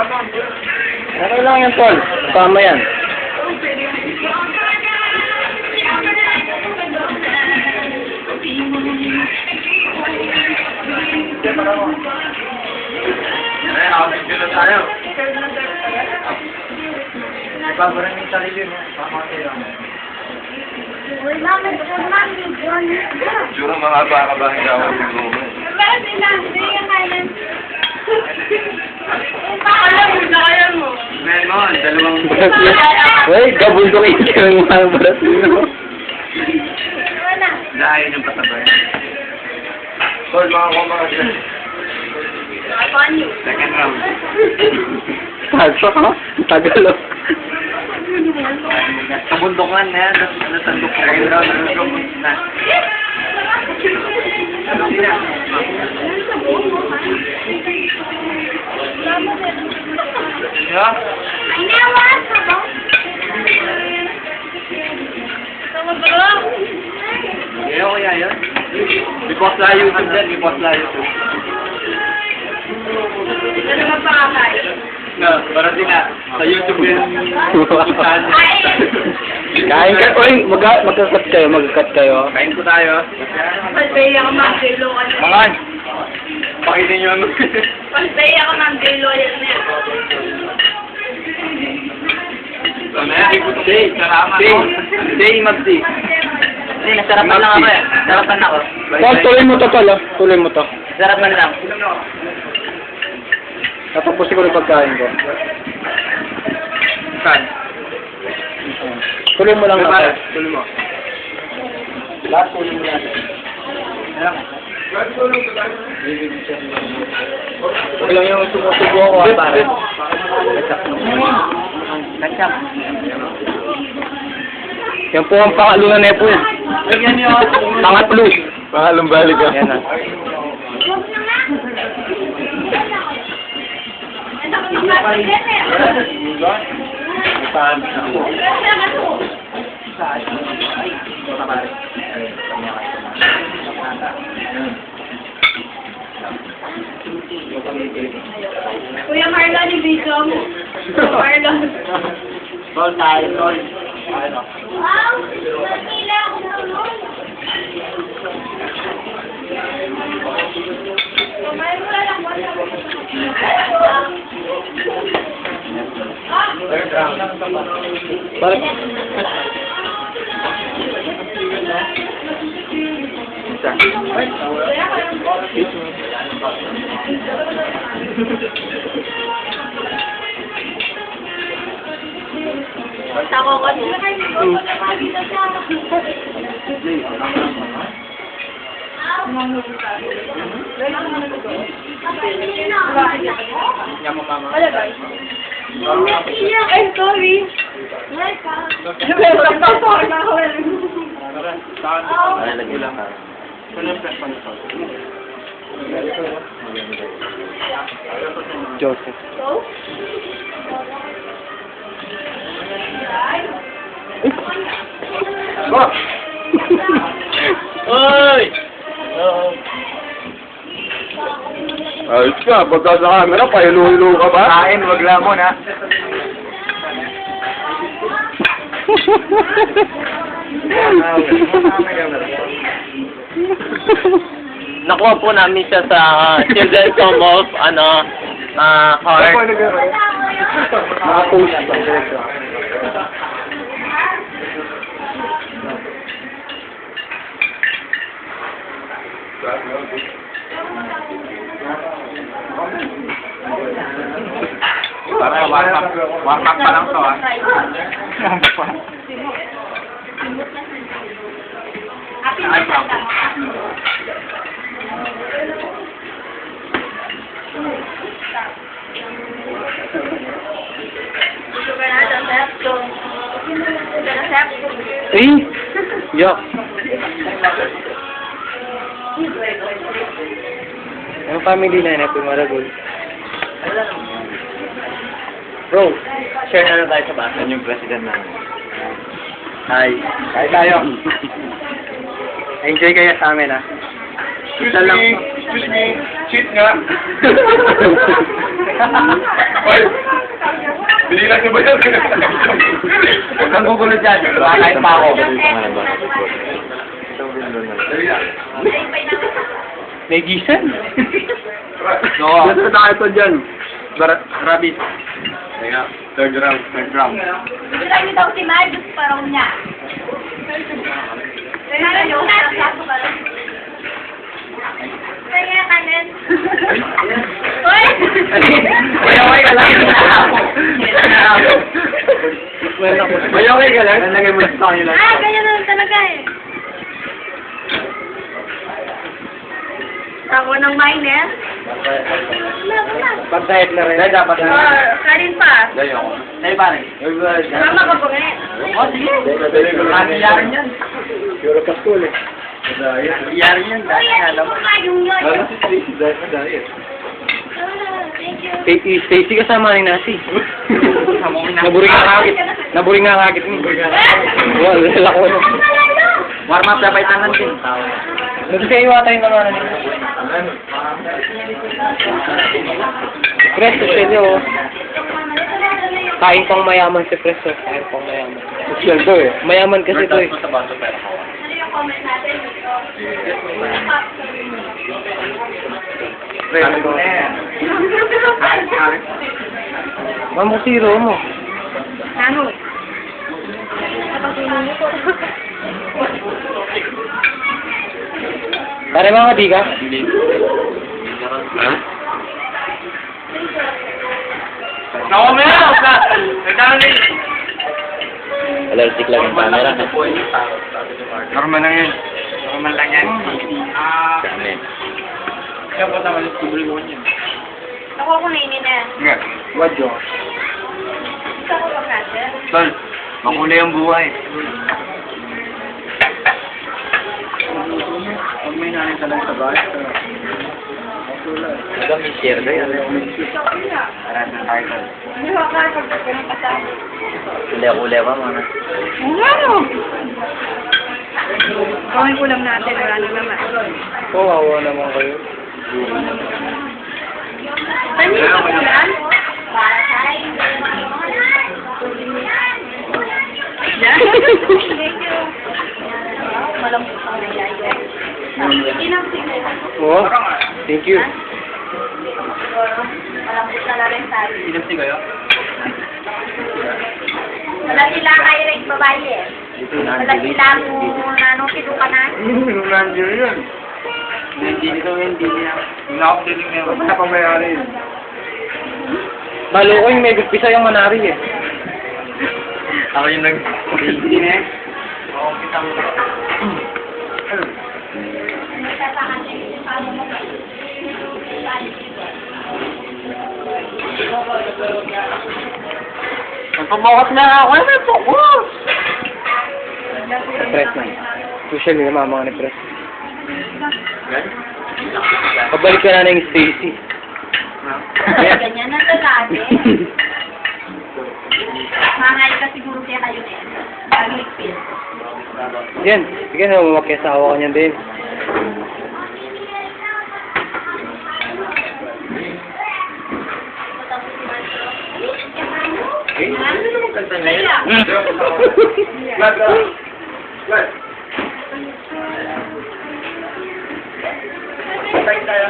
Okay lang yan, Tol. Tama yan. Ay, nakapigil na tayo. Ipabarang yung sarili mo. Pamatay lang. Juro mahaba ka ba ang gawin ng lumo? Meron, dalawang... Uy, gabundukin ka ng mga Brasino. Dahil yung patabay. Call mga kumakas. Second round. Tagsa ka? Tagalog. Kabundukan na yan. Natandok ko. Second round. Na. Yeah? Ayaw ko yan yun. Because la YouTube din. Because la YouTube. Ano naman pakakay? No, para din na. Sa YouTube din. Kain ka. Uy, magkakat kayo. Magkakat kayo. Kain po tayo. Palpay ako ng J-Lo. Mangan! Pakitin nyo ano. Palpay ako ng J-Lo. Yan na yan. Ano yan? Day, sarama. Day, Magdi. Hindi, nasarapan lang ako eh. Nasarapan ako. Tol, tuloy mo to, Tol. Tuloy mo to. Nasarapan lang. Tatapusin ko rin pagkain ko. Saan? Tuloy mo lang na, Tol. Tuloy mo. Lahat tuloy mo lang. Huwag lang yung sumusubo ako, pare. Kachap. Yan po ang pangalunan na po. Yan yun. Pangatlo. Pangalong balik ka. Yan na. Kuya Marlon, i-video mo. Marlon. Tol tayo, tol. Wow! Nakila ako na nun. Kumain mo lang ako. Balik. Ako kasi nakakita siya. Wala guys. Ay, sorry. Nalagay lang ka. Joseph. Oy! Ayos ka, pagka sa camera, pahilo-hilo ka ba? Kain, wag lamon ha. Nakuha po namin siya sa Children's Home of, Heart. Nakapost pa. Para warm up pa lang to ha. Happy birthday. Eh, yak. Ang family na yun, Maragol. Bro, Share na lang tayo sa bata. Yan yung president namin. hi. Kain tayo. Enjoy kayo sa amin, ha? Isa lang. Excuse me, cheat nga. Oy, binilang niyo ba yan? Huwag kang gugulo dyan. Kakain pa ako. Dali na. May gisan? Oo. Nasa tayo to dyan. Rabbit. Kaya, third round. Gusto niyo daw si Mar, gusto pa raw niya. Kaya yung kaso pa raw. Kaya kanin. Uy! Mayaway ka lang. Mayaway ka lang. Nalagay mo sa kanila. Ah, ganyan na lang talaga eh. Ako ng minor. Pag-diet na rin. Dapat na. Kanin pa. Dahil ako. Dahil pare. Mama ka po nga. Oh, sige. Yarin yan. Yarin yan. Uy, yan yung kayong yun. Thank you. Stacy kasama ni Nasi. Naburing nga kagit. Naburing nga kagit mo. Wala ko. Warm up dapat tangan din. Nagsasayawa tayo naman. Preso siya oh. Kain pang mayaman si Preso. Kain pang mayaman. Social to eh. Mayaman kasi to eh. Ano yung comment natin? Mamo zero mo. Ano? Pare mga di ka? Ha? Ako meron! Nagdali! Allergic lang yung camera. Normal lang yan. Normal lang yan. Dami. Kaya po naman yung libre ko niya. Ako kunainin na. Nga. Wadyo. Gusto ko ba kasi? Tol, makulay ang buhay. Pag may nanin ka lang sa bahay, Hanggang may share na yan. para sa tayo tol. Hindi ko akala pag ganun kasama. Ule-ule pa mga. Ano? Kawin ulam natin, wala na naman. Kawawa naman kayo. Panin ka ulam? Para tayo. Yan. Thank you. Malambot ang nayayay. Inang siguro. Oh, thank you. Malambot na lang tayo. Pinapsi kayo? Wala sila kayo rin babae eh. Wala sila kung anong kinuha na. Nandiyo yun. Hindi niya. Nakapdiling niya. Basta pa mayari. Balo ko yung may bigpisa yung manari eh. Ako yung Hindi na eh. Magpamokat na ako. Ano may focus? Press na. Social nila mama ni Press. Pabalik ka na yung Stacy. Ganyan na lalaki. Mangay ka siguro kaya kayo na yan. Pagligpit. Yan. Sige na, mamakyasawa ka niyan din. Ano naman kanta na yun? Glad ka. Glad. Tayo tayo.